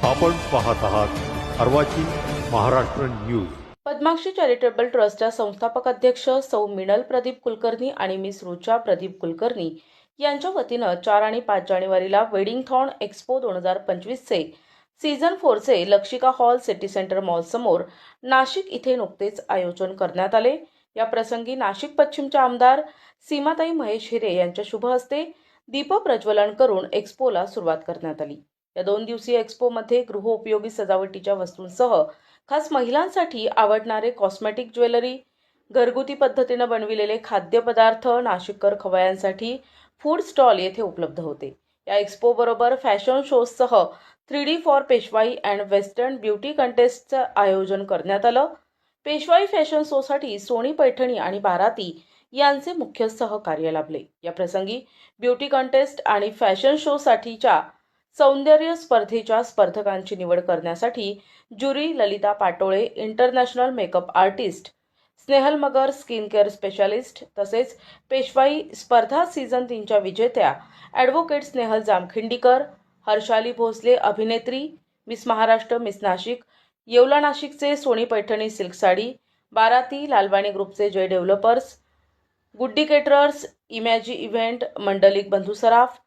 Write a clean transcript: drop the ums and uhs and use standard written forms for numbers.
आपण पाहत आहात अर्वाचीन महाराष्ट्र न्यूज। पद्माक्षी चॅरिटेबल ट्रस्टच्या संस्थापक अध्यक्ष सौ मिनल प्रदीप कुलकर्णी आणि मिस रुचा प्रदीप कुलकर्णी यांच्या वतीनं 4 आणि 5 जानेवारीला वेडिंगथॉन एक्स्पो 2025 चे सीझन 4 चे Lakshika hall city centre mall समोर नाशिक इथे नुकतेच आयोजन करण्यात आले। या प्रसंगी नाशिक पश्चिमच्या आमदार सीमाताई महेश हिरे यांच्या शुभ हस्ते दीप प्रज्वलन करून एक्स्पोला सुरुवात करण्यात आली। या 2 दिवसीय एक्स्पोमध्ये गृहोपयोगी सजावटीच्या वस्तूंसह खास महिलांसाठी आवडणारे कॉस्मेटिक ज्वेलरी, घरगुती पद्धतीने बनविलेले खाद्यपदार्थ, नाशिककर खवय्यांसाठी फूड स्टॉल येथे उपलब्ध होते। या एक्स्पो बरोबर फॅशन शोसह 3D फॉर पेशवाई अँड वेस्टर्न ब्युटी कंटेस्टचं आयोजन करण्यात आलं। पेशवाई फॅशन शोसाठी सोनी पैठणी आणि बाराती यांचे मुख्य सहकार्य लाभले। या प्रसंगी ब्युटी कंटेस्ट आणि फॅशन शोसाठीच्या सौंदर्य स्पर्धेच्या स्पर्धकांची निवड करण्यासाठी jury Lalita Patole, international makeup artist Snehal Magar, skin care specialist तसेच पेशवाई स्पर्धा सीझन 3 च्या विजेत्या ॲडव्होकेट स्नेहल जामखिंडीकर, हर्षाली भोसले अभिनेत्री, मिस महाराष्ट्र, मिस नाशिक, येवला नाशिकचे सोनी पैठणी सिल्क साडी, बाराती, लालवाणी ग्रुपचे Jay developers, Guddi caterers, Imagi event, Mandlik बंधू सराफ,